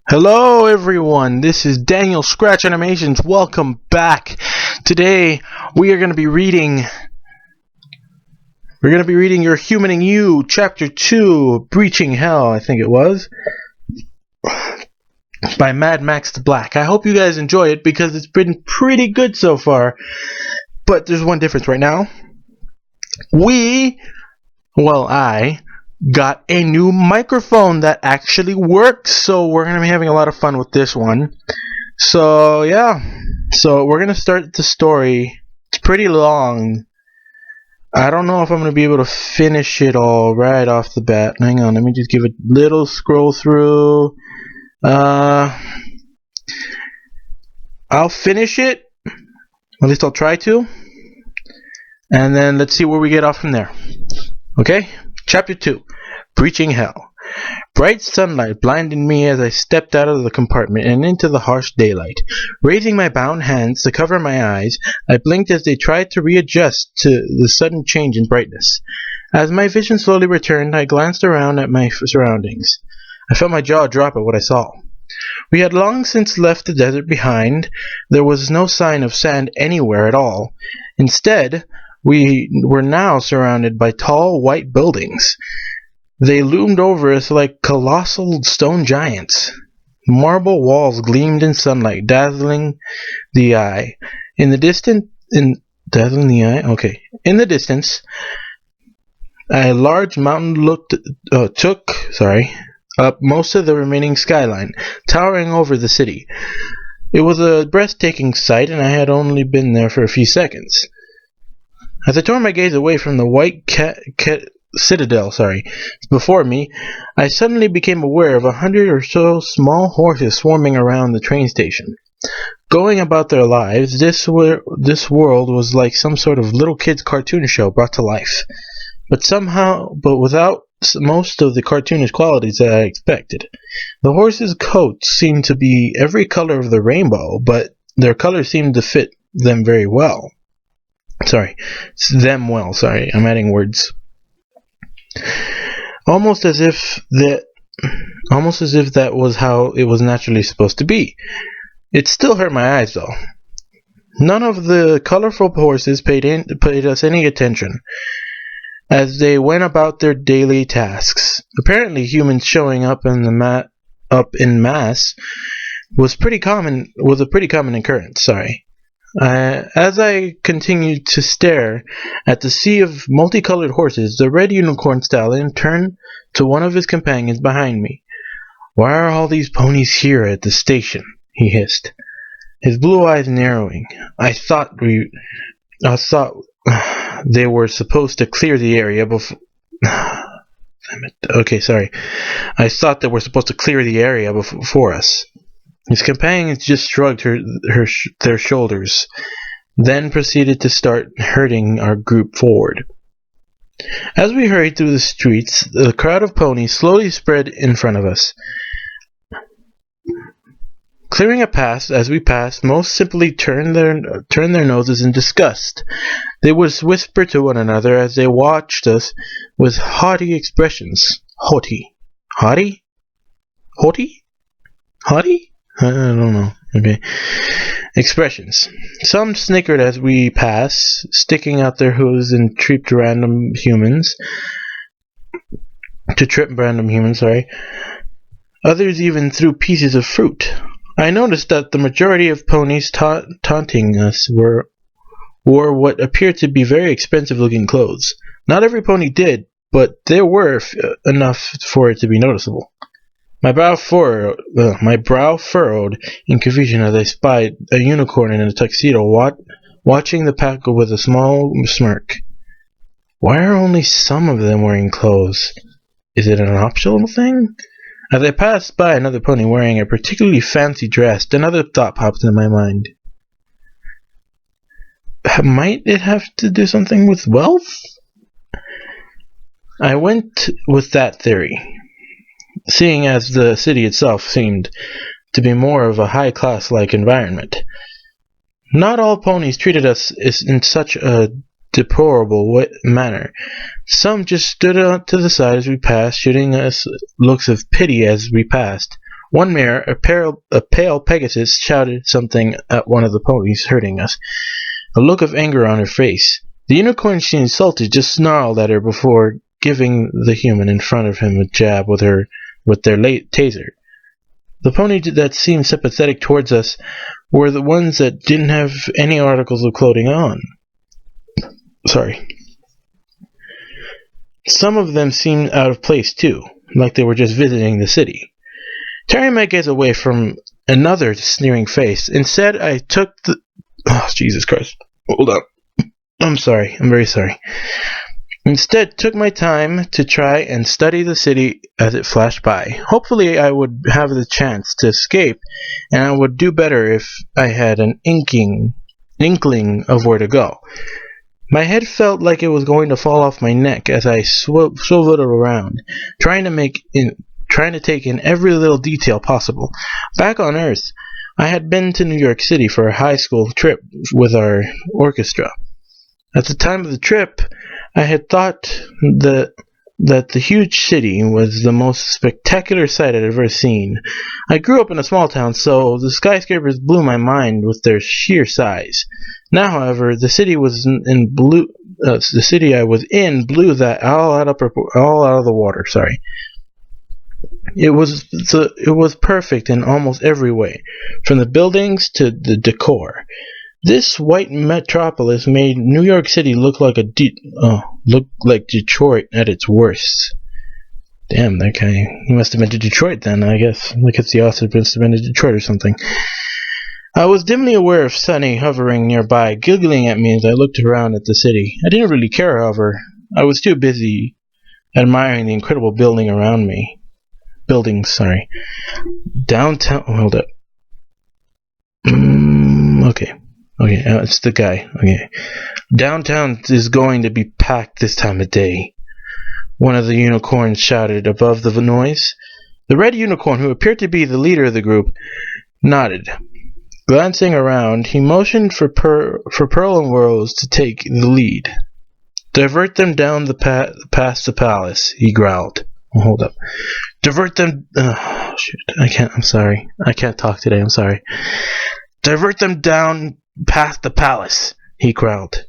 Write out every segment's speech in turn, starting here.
Hello everyone, this is Daniel Scratch Animations. Welcome back. Today we are going to be reading Your Humaning You, Chapter 2, Breaching Hell, I think it was, by madmaxtheblack. I hope you guys enjoy it because it's been pretty good so far. But there's one difference right now. I got a new microphone that actually works, so we're going to be having a lot of fun with this one. So yeah, we're going to start the story. It's pretty long. I don't know if I'm going to be able to finish it all right off the bat. Hang on, let me just give a little scroll through. I'll finish it, at least I'll try to, and then let's see where we get off from there. Okay? Chapter 2, Breaching Hell. Bright sunlight blinded me as I stepped out of the compartment and into the harsh daylight. Raising my bound hands to cover my eyes, I blinked as they tried to readjust to the sudden change in brightness. As my vision slowly returned, I glanced around at my surroundings. I felt my jaw drop at what I saw. We had long since left the desert behind. There was no sign of sand anywhere at all. Instead, we were now surrounded by tall, white buildings. They loomed over us like colossal stone giants. Marble walls gleamed in sunlight, dazzling the eye. In the distance, a large mountain took up most of the remaining skyline, towering over the city. It was a breathtaking sight, and I had only been there for a few seconds. As I tore my gaze away from the white citadel before me, I suddenly became aware of 100 or so small horses swarming around the train station. Going about their lives, this world was like some sort of little kid's cartoon show brought to life, but without most of the cartoonish qualities that I expected. The horses' coats seemed to be every color of the rainbow, but their colors seemed to fit them very well. I'm adding words. Almost as if that was how it was naturally supposed to be. It still hurt my eyes, though. None of the colorful horses paid us any attention as they went about their daily tasks. Apparently, humans showing up in mass was a pretty common occurrence. As I continued to stare at the sea of multicolored horses, the red unicorn stallion turned to one of his companions behind me. "Why are all these ponies here at the station?" he hissed, his blue eyes narrowing. I thought they were supposed to clear the area before. I thought they were supposed to clear the area before us. His companions just shrugged their shoulders, then proceeded to start herding our group forward. As we hurried through the streets, the crowd of ponies slowly spread in front of us. Clearing a path as we passed, most simply turned their noses in disgust. They would whisper to one another as they watched us with haughty expressions. Haughty? I don't know. Okay. Expressions. Some snickered as we passed, sticking out their hooves and tripped random humans. Others even threw pieces of fruit. I noticed that the majority of ponies taunting us wore what appeared to be very expensive-looking clothes. Not every pony did, but there were enough for it to be noticeable. My brow furrowed in confusion as I spied a unicorn in a tuxedo watching the pack with a small smirk. Why are only some of them wearing clothes? Is it an optional thing? As I passed by another pony wearing a particularly fancy dress, another thought popped into my mind. Might it have to do something with wealth? I went with that theory, seeing as the city itself seemed to be more of a high-class-like environment. Not all ponies treated us in such a deplorable manner. Some just stood to the side as we passed, shooting us looks of pity as we passed, One mare, a pale Pegasus, shouted something at one of the ponies herding us, a look of anger on her face. The unicorn she insulted just snarled at her before giving the human in front of him a jab with their taser. The pony that seemed sympathetic towards us were the ones that didn't have any articles of clothing on. Some of them seemed out of place too, like they were just visiting the city. Turning my gaze away from another sneering face, instead I took the... Oh, Jesus Christ. Hold up. I'm sorry. I'm very sorry. Instead, took my time to try and study the city as it flashed by. Hopefully I would have the chance to escape, and I would do better if I had an inkling of where to go. My head felt like it was going to fall off my neck as I swiveled around, trying to take in every little detail possible. Back on Earth, I had been to New York City for a high school trip with our orchestra. At the time of the trip, I had thought that the huge city was the most spectacular sight I'd ever seen. I grew up in a small town, so the skyscrapers blew my mind with their sheer size. Now, however, the city I was in blew that all out of the water. Sorry. It was perfect in almost every way, from the buildings to the decor. This white metropolis made New York City look like Detroit at its worst. Damn, that guy. He must have been to Detroit then, I guess. Like if the author must have been to Detroit or something. I was dimly aware of Sunny hovering nearby, giggling at me as I looked around at the city. I didn't really care, however. I was too busy admiring the incredible buildings around me. Downtown... Hold up. Okay, it's the guy. Okay. Downtown is going to be packed this time of day, one of the unicorns shouted above the noise. The red unicorn, who appeared to be the leader of the group, nodded. Glancing around, he motioned for Pearl and Rose to take the lead. Divert them down past the palace, he growled. Oh, hold up. Divert them... Oh, shit. I'm sorry. I can't talk today. I'm sorry. Divert them down past the palace, he growled.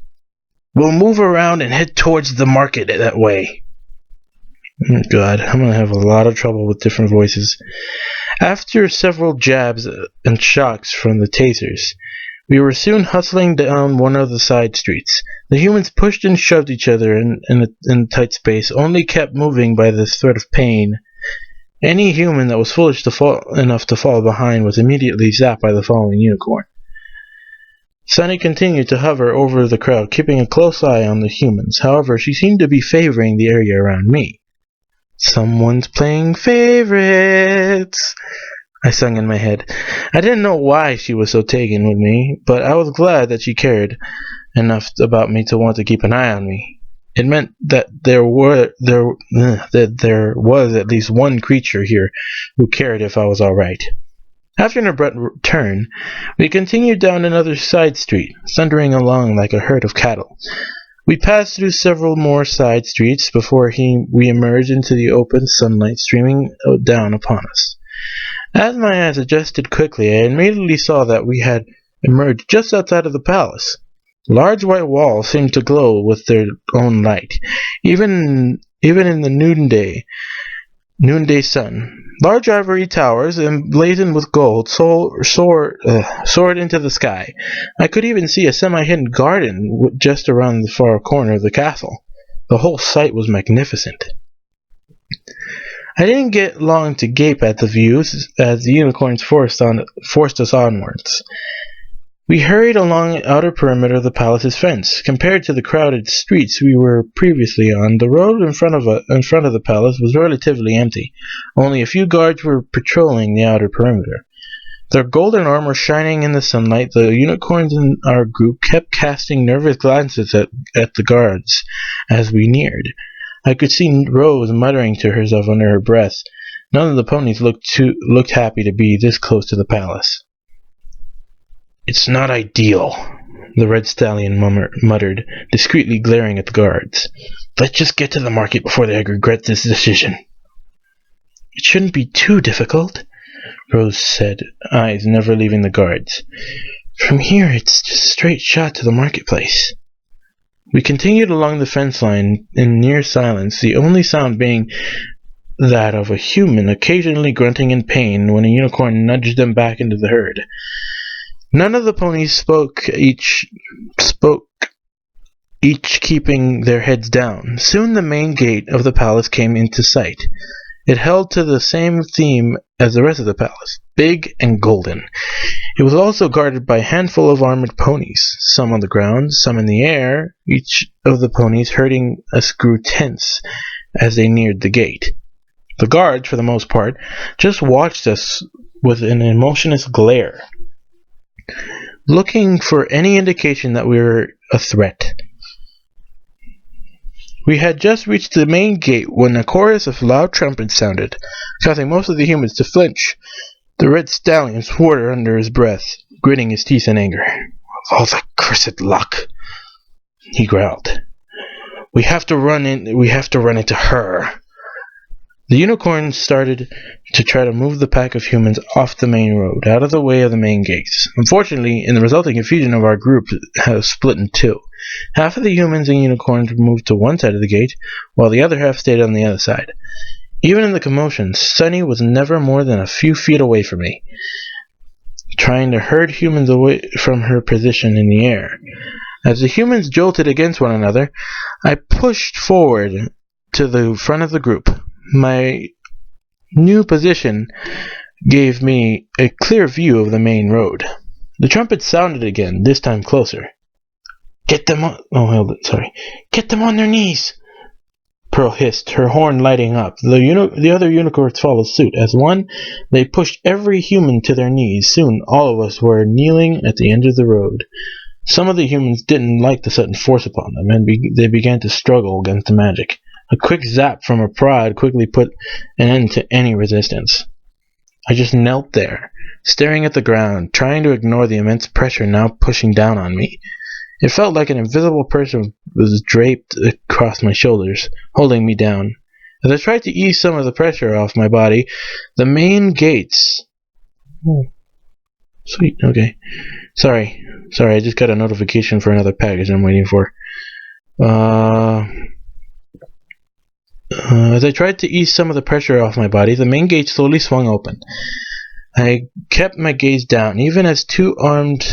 We'll move around and head towards the market that way. Oh, God, I'm going to have a lot of trouble with different voices. After several jabs and shocks from the tasers, we were soon hustling down one of the side streets. The humans pushed and shoved each other in a tight space, only kept moving by the threat of pain. Any human that was foolish enough to fall behind was immediately zapped by the following unicorn. Sunny continued to hover over the crowd, keeping a close eye on the humans. However, she seemed to be favoring the area around me. Someone's playing favorites, I sung in my head. I didn't know why she was so taken with me, but I was glad that she cared enough about me to want to keep an eye on me. It meant that there was at least one creature here who cared if I was all right. After an abrupt turn, we continued down another side street, thundering along like a herd of cattle. We passed through several more side streets before we emerged into the open sunlight streaming down upon us. As my eyes adjusted quickly, I immediately saw that we had emerged just outside of the palace. Large white walls seemed to glow with their own light, even in the noonday sun. Large ivory towers, emblazoned with gold, soared into the sky. I could even see a semi-hidden garden just around the far corner of the castle. The whole sight was magnificent. I didn't get long to gape at the views as the unicorns forced us onwards. We hurried along the outer perimeter of the palace's fence. Compared to the crowded streets we were previously on, the road in front of the palace was relatively empty. Only a few guards were patrolling the outer perimeter. Their golden armor shining in the sunlight, the unicorns in our group kept casting nervous glances at the guards as we neared. I could see Rose muttering to herself under her breath. None of the ponies looked happy to be this close to the palace. It's not ideal, the red stallion muttered, discreetly glaring at the guards. Let's just get to the market before they regret this decision. It shouldn't be too difficult, Rose said, eyes never leaving the guards. From here, it's just a straight shot to the marketplace. We continued along the fence line in near silence, the only sound being that of a human occasionally grunting in pain when a unicorn nudged them back into the herd. None of the ponies spoke, each keeping their heads down. Soon the main gate of the palace came into sight. It held to the same theme as the rest of the palace, big and golden. It was also guarded by a handful of armored ponies, some on the ground, some in the air. Each of the ponies herding us grew tense as they neared the gate. The guards, for the most part, just watched us with an emotionless glare, looking for any indication that we were a threat. We had just reached the main gate when a chorus of loud trumpets sounded, causing most of the humans to flinch. The red stallion swore under his breath, gritting his teeth in anger. Of all the cursed luck, he growled. We have to run into her. The unicorn started to try to move the pack of humans off the main road, out of the way of the main gates. Unfortunately, in the resulting confusion of our group has split in two. Half of the humans and unicorns moved to one side of the gate, while the other half stayed on the other side. Even in the commotion, Sunny was never more than a few feet away from me, trying to herd humans away from her position in the air. As the humans jolted against one another, I pushed forward to the front of the group. My new position gave me a clear view of the main road. The trumpet sounded again, this time closer. Get them on their knees, Pearl hissed, her horn lighting up. The other unicorns followed suit. As one, they pushed every human to their knees. Soon, all of us were kneeling at the end of the road. Some of the humans didn't like the sudden force upon them, and they began to struggle against the magic. A quick zap from a prod quickly put an end to any resistance. I just knelt there, staring at the ground, trying to ignore the immense pressure now pushing down on me. It felt like an invisible person was draped across my shoulders, holding me down. As I tried to ease some of the pressure off my body, the main gates... Oh, sweet, okay. Sorry, I just got a notification for another package I'm waiting for. As I tried to ease some of the pressure off my body, the main gate slowly swung open. I kept my gaze down, even as two armed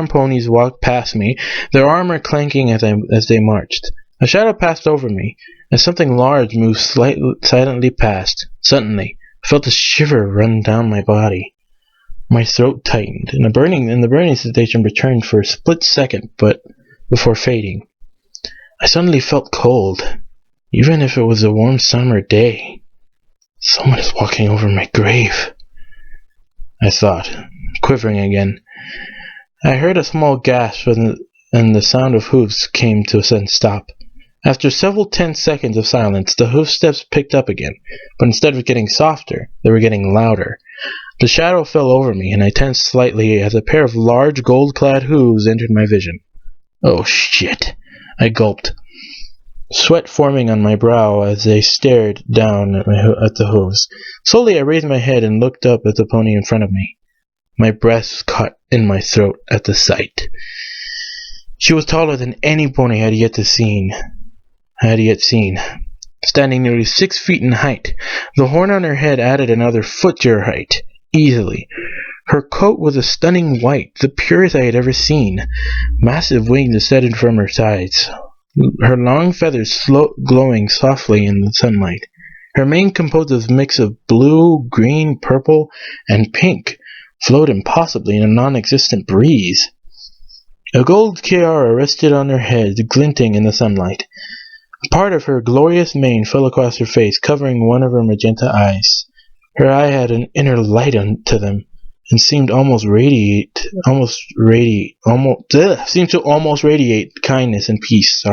ponies walked past me, their armor clanking as they marched. A shadow passed over me, as something large moved silently past. Suddenly, I felt a shiver run down my body. My throat tightened, and the burning sensation returned for a split second, but before fading. I suddenly felt cold, even if it was a warm summer day. Someone is walking over my grave, I thought, quivering again. I heard a small gasp, and the sound of hooves came to a sudden stop. After several tense seconds of silence, the hoof steps picked up again, but instead of getting softer, they were getting louder. The shadow fell over me, and I tensed slightly as a pair of large gold-clad hooves entered my vision. Oh shit, I gulped, sweat forming on my brow as they stared down at the hooves. Slowly I raised my head and looked up at the pony in front of me. My breath caught in my throat at the sight. She was taller than any pony I had yet seen. Standing nearly 6 feet in height, the horn on her head added another foot to her height, easily. Her coat was a stunning white, the purest I had ever seen. Massive wings descended from her sides, her long feathers glowing softly in the sunlight. Her mane, composed of a mix of blue, green, purple, and pink, flowed impossibly in a non-existent breeze. A gold tiara rested on her head, glinting in the sunlight. A part of her glorious mane fell across her face, covering one of her magenta eyes. Her eye had an inner light to them, and seemed to almost radiate kindness and peace.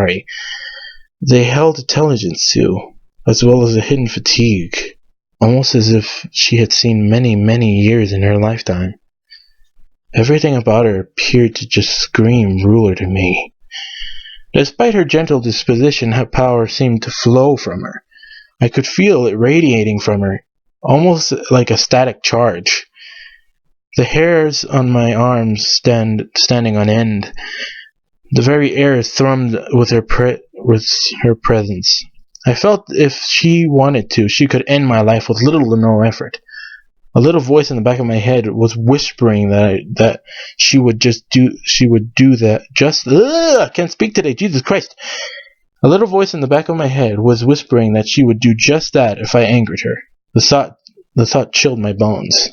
They held intelligence too, as well as a hidden fatigue, almost as if she had seen many, many years in her lifetime. Everything about her appeared to just scream ruler to me. Despite her gentle disposition, her power seemed to flow from her. I could feel it radiating from her, almost like a static charge. The hairs on my arms standing on end. The very air thrummed with her presence. I felt if she wanted to, she could end my life with little or no effort. A little voice in the back of my head was whispering that she would do that. I can't speak today, Jesus Christ. A little voice in the back of my head was whispering that she would do just that if I angered her. The thought chilled my bones.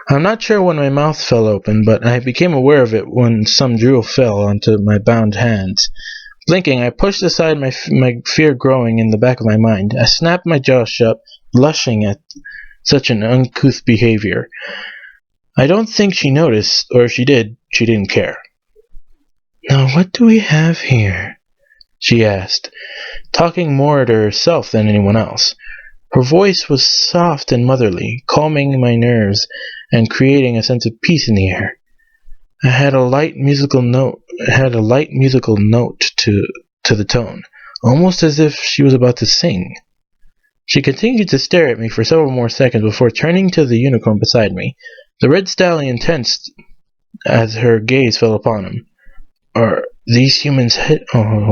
I'm not sure when my mouth fell open, but I became aware of it when some drool fell onto my bound hands. Blinking, I pushed aside my fear growing in the back of my mind. I snapped my jaw shut, blushing at such an uncouth behavior. I don't think she noticed, or if she did, she didn't care. Now what do we have here? She asked, talking more to herself than anyone else. Her voice was soft and motherly, calming my nerves and creating a sense of peace in the air. I had a light musical note to the tone, almost as if she was about to sing. She continued to stare at me for several more seconds before turning to the unicorn beside me. The red stallion tensed as her gaze fell upon him. Are these humans headed to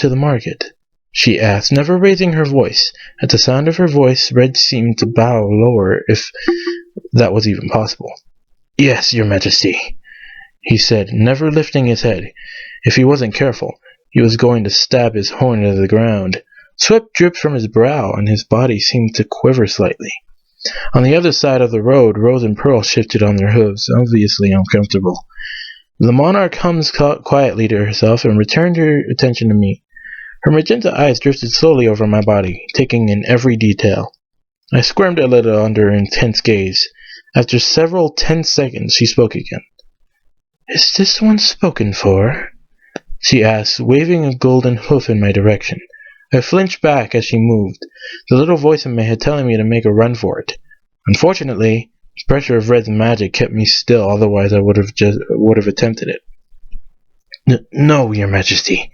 the market? She asked, never raising her voice. At the sound of her voice, Red seemed to bow lower, if that was even possible. Yes, Your Majesty, he said, never lifting his head. If he wasn't careful, he was going to stab his horn into the ground. Sweat dripped from his brow, and his body seemed to quiver slightly. On the other side of the road, Rose and Pearl shifted on their hooves, obviously uncomfortable. The monarch hummed quietly to herself and returned her attention to me. Her magenta eyes drifted slowly over my body, taking in every detail. I squirmed a little under her intense gaze. After several tense seconds, she spoke again. Is this one spoken for? She asked, waving a golden hoof in my direction. I flinched back as she moved, the little voice in my head telling me to make a run for it. Unfortunately, the pressure of Red's magic kept me still, otherwise I would have attempted it. No, Your Majesty,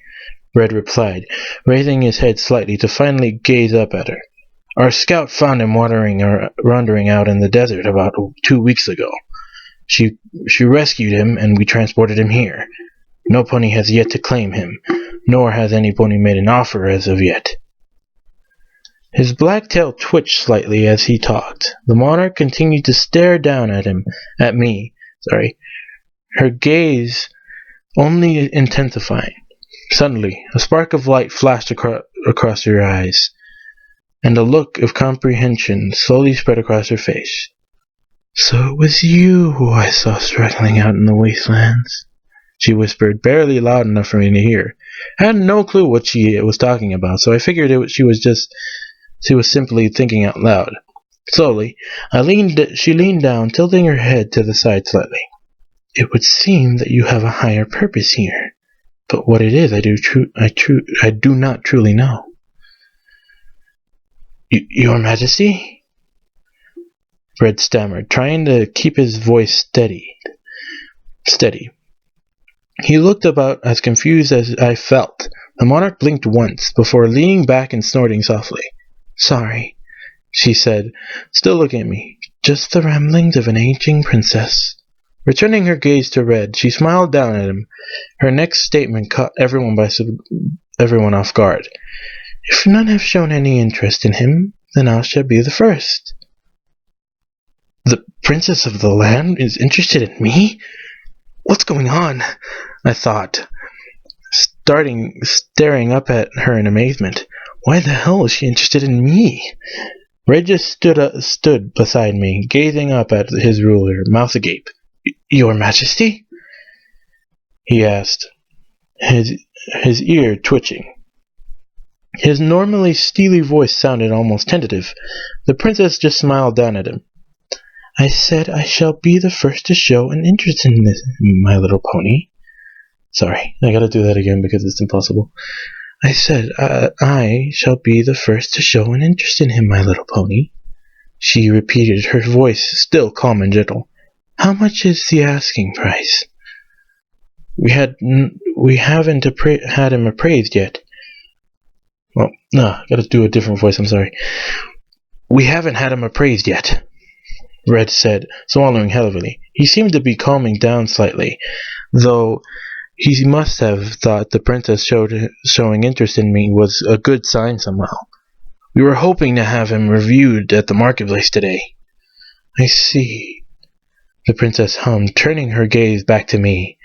Red replied, raising his head slightly to finally gaze up at her. Our scout found him wandering out in the desert about 2 weeks ago. She rescued him, and we transported him here. No pony has yet to claim him, nor has any pony made an offer as of yet. His black tail twitched slightly as he talked. The monarch continued to stare down at me, her gaze only intensifying. Suddenly, a spark of light flashed across her eyes, and a look of comprehension slowly spread across her face. So it was you who I saw struggling out in the wastelands, she whispered, barely loud enough for me to hear. I had no clue what she was talking about, so I figured she was simply thinking out loud. Slowly, she leaned down, tilting her head to the side slightly. It would seem that you have a higher purpose here, but what it is I do not truly know. Your Majesty? Red stammered, trying to keep his voice steady. He looked about as confused as I felt. The monarch blinked once, before leaning back and snorting softly. Sorry, she said, still looking at me. Just the ramblings of an aging princess. Returning her gaze to Red, she smiled down at him. Her next statement caught everyone off guard. If none have shown any interest in him, then I shall be the first. The princess of the land is interested in me? What's going on? I thought, staring up at her in amazement. Why the hell is she interested in me? Red just stood beside me, gazing up at his ruler, mouth agape. Your Majesty? He asked, his ear twitching. His normally steely voice sounded almost tentative. The princess just smiled down at him. I said I shall be the first to show an interest in this, My Little Pony. Sorry, I gotta do that again because it's impossible. I said I shall be the first to show an interest in him, My Little Pony. She repeated, her voice still calm and gentle. How much is the asking price? We haven't had him appraised yet. Well, no, I gotta do a different voice, I'm sorry. We haven't had him appraised yet, Red said, swallowing heavily. He seemed to be calming down slightly, though he must have thought the princess showing interest in me was a good sign somehow. We were hoping to have him reviewed at the marketplace today. I see, the princess hummed, turning her gaze back to me.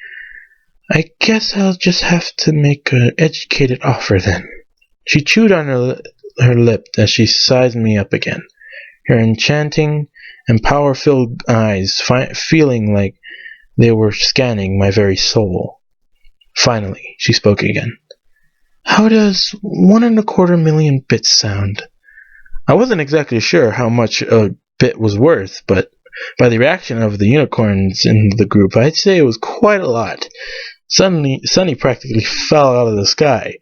I guess I'll just have to make an educated offer then. She chewed on her lip as she sized me up again, her enchanting and power-filled eyes feeling like they were scanning my very soul. Finally, she spoke again. How does 1.25 million bits sound? I wasn't exactly sure how much a bit was worth, but by the reaction of the unicorns in the group, I'd say it was quite a lot. Suddenly, Sunny practically fell out of the sky.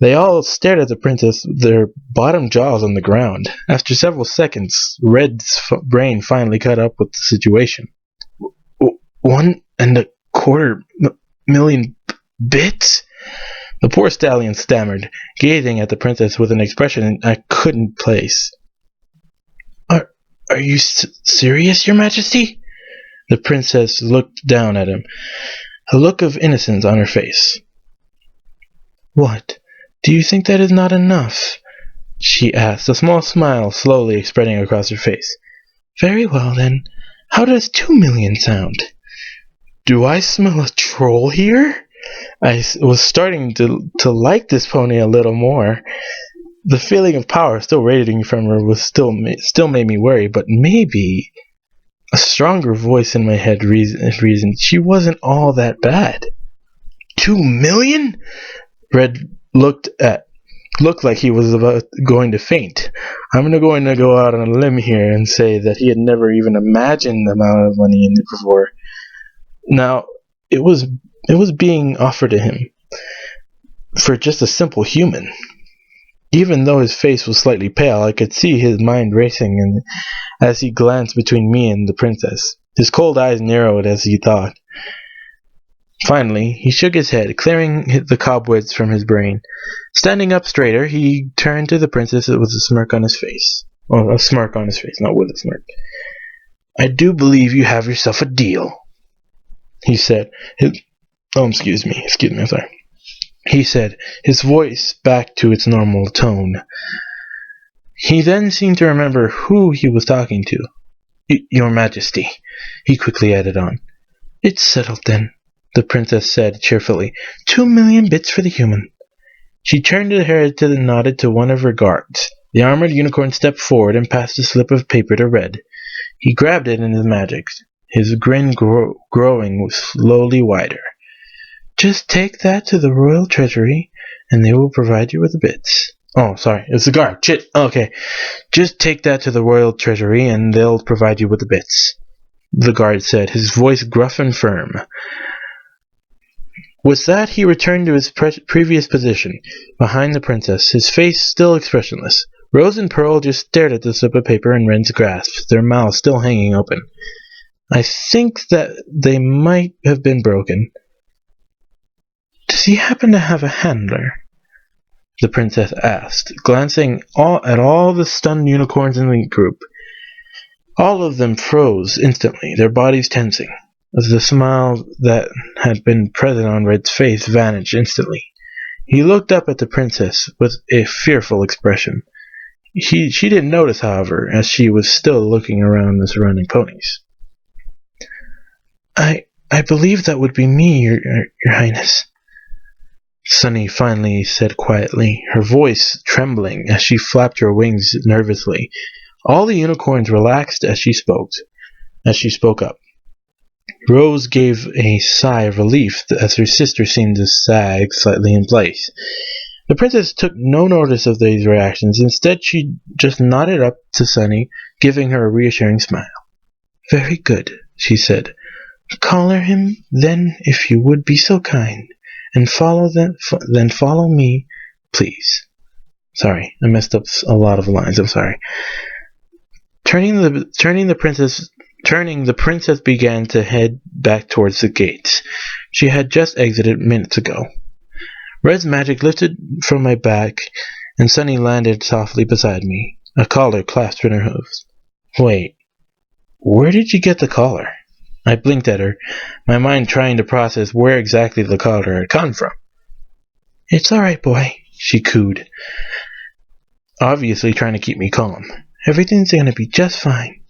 They all stared at the princess, their bottom jaws on the ground. After several seconds, Red's brain finally caught up with the situation. 1.25 million bits? The poor stallion stammered, gazing at the princess with an expression I couldn't place. Are you serious, Your Majesty? The princess looked down at him, a look of innocence on her face. What? Do you think that is not enough? She asked, a small smile slowly spreading across her face. Very well, then. How does 2 million sound? Do I smell a troll here? I was starting to like this pony a little more. The feeling of power still radiating from her was still made me worry, but maybe a stronger voice in my head reasoned she wasn't all that bad. 2 million? Red looked like he was going to faint. I'm going to go out on a limb here and say that he had never even imagined the amount of money in it before. Now, it was being offered to him for just a simple human. Even though his face was slightly pale, I could see his mind racing as he glanced between me and the princess. His cold eyes narrowed as he thought. Finally, he shook his head, clearing the cobwebs from his brain. Standing up straighter, he turned to the princess with a smirk on his face. Well, a smirk on his face, not with a smirk. I do believe you have yourself a deal, he said. Excuse me, I'm sorry. He said, his voice back to its normal tone. He then seemed to remember who he was talking to. Your Majesty, he quickly added on. It's settled then, the princess said cheerfully. 2 million bits for the human. She turned her head and nodded to one of her guards. The armored unicorn stepped forward and passed a slip of paper to Red. He grabbed it in his magic, his grin growing slowly wider. Just take that to the royal treasury, and they will provide you with the bits. Oh, sorry, it's the guard. Shit. Okay. Just take that to the royal treasury, and they'll provide you with the bits, the guard said, his voice gruff and firm. With that, he returned to his previous position, behind the princess, his face still expressionless. Rose and Pearl just stared at the slip of paper in Ren's grasp, their mouths still hanging open. I think that they might have been broken. Does he happen to have a handler? The princess asked, glancing at all the stunned unicorns in the group. All of them froze instantly, their bodies tensing. The smile that had been present on Red's face vanished instantly. He looked up at the princess with a fearful expression. She didn't notice, however, as she was still looking around the surrounding ponies. I believe that would be me, Your Highness, Sunny finally said quietly, her voice trembling as she flapped her wings nervously. All the unicorns relaxed as she spoke up. Rose gave a sigh of relief as her sister seemed to sag slightly in place. The princess took no notice of these reactions. Instead, she just nodded up to Sunny, giving her a reassuring smile. Very good, she said. Collar him, then, if you would be so kind. And then follow me, please. Sorry, I messed up a lot of lines. I'm sorry. Turning the princess began to head back towards the gates. She had just exited minutes ago. Red's magic lifted from my back and Sunny landed softly beside me, a collar clasped in her hooves. Wait, where did you get the collar? I blinked at her, my mind trying to process where exactly the collar had come from. It's all right, boy, she cooed, obviously trying to keep me calm. Everything's going to be just fine.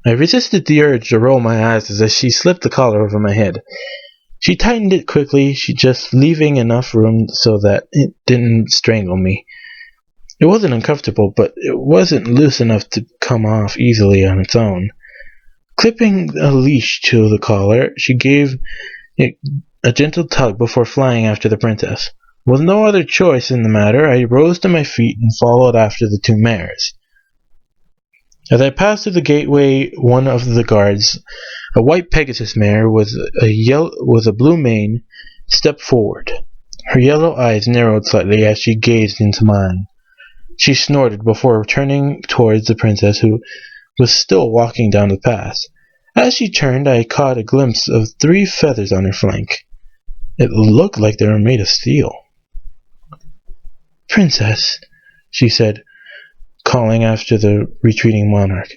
I resisted the urge to roll my eyes as she slipped the collar over my head. She tightened it quickly, just leaving enough room so that it didn't strangle me. It wasn't uncomfortable, but it wasn't loose enough to come off easily on its own. Clipping a leash to the collar, she gave it a gentle tug before flying after the princess. With no other choice in the matter, I rose to my feet and followed after the two mares. As I passed through the gateway, one of the guards, a white Pegasus mare with a blue mane, stepped forward. Her yellow eyes narrowed slightly as she gazed into mine. She snorted before turning towards the princess, who was still walking down the path. As she turned, I caught a glimpse of 3 feathers on her flank. It looked like they were made of steel. Princess, she said, calling after the retreating monarch.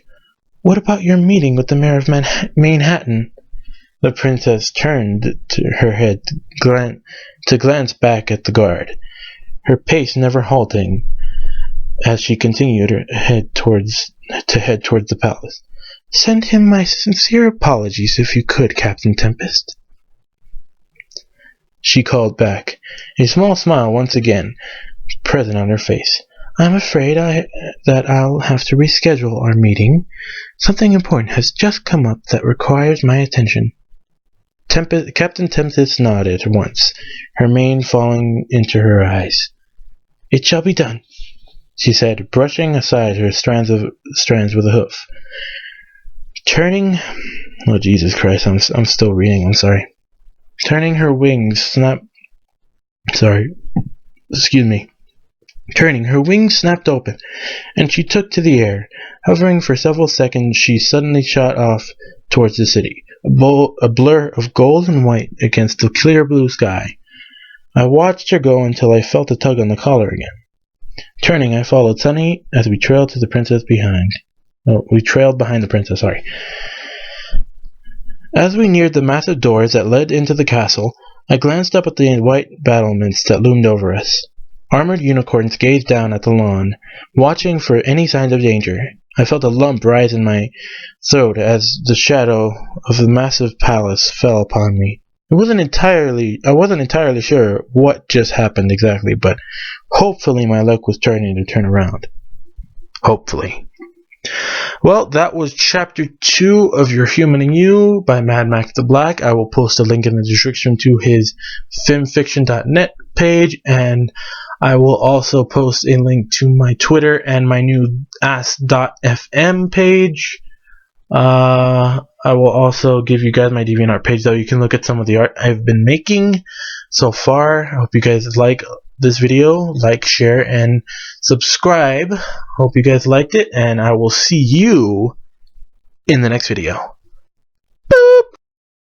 What about your meeting with the mayor of Manhattan? The princess turned her head to glance back at the guard, her pace never halting as she continued to head towards the palace. Send him my sincere apologies if you could, Captain Tempest. She called back, a small smile once again present on her face. I'm afraid that I'll have to reschedule our meeting. Something important has just come up that requires my attention. Captain Tempest nodded once, her mane falling into her eyes. It shall be done, she said, brushing aside her strands with a hoof. Turning her wings snapped open, and she took to the air. Hovering for several seconds, she suddenly shot off towards the city, a blur of gold and white against the clear blue sky. I watched her go until I felt a tug on the collar again. Turning, I followed Sunny as we trailed behind the princess, As we neared the massive doors that led into the castle, I glanced up at the white battlements that loomed over us. Armored unicorns gazed down at the lawn, watching for any signs of danger. I felt a lump rise in my throat as the shadow of the massive palace fell upon me. I wasn't entirely sure what just happened exactly, but hopefully my luck was starting to turn around. Hopefully. Well, that was Chapter 2 of Your Human and You by madmaxtheblack. I will post a link in the description to his filmfiction.net page, and I will also post a link to my Twitter and my new ask.fm page. I will also give you guys my DeviantArt page, though you can look at some of the art I've been making so far. I hope you guys like this video. Like, share, and subscribe. Hope you guys liked it, and I will see you in the next video.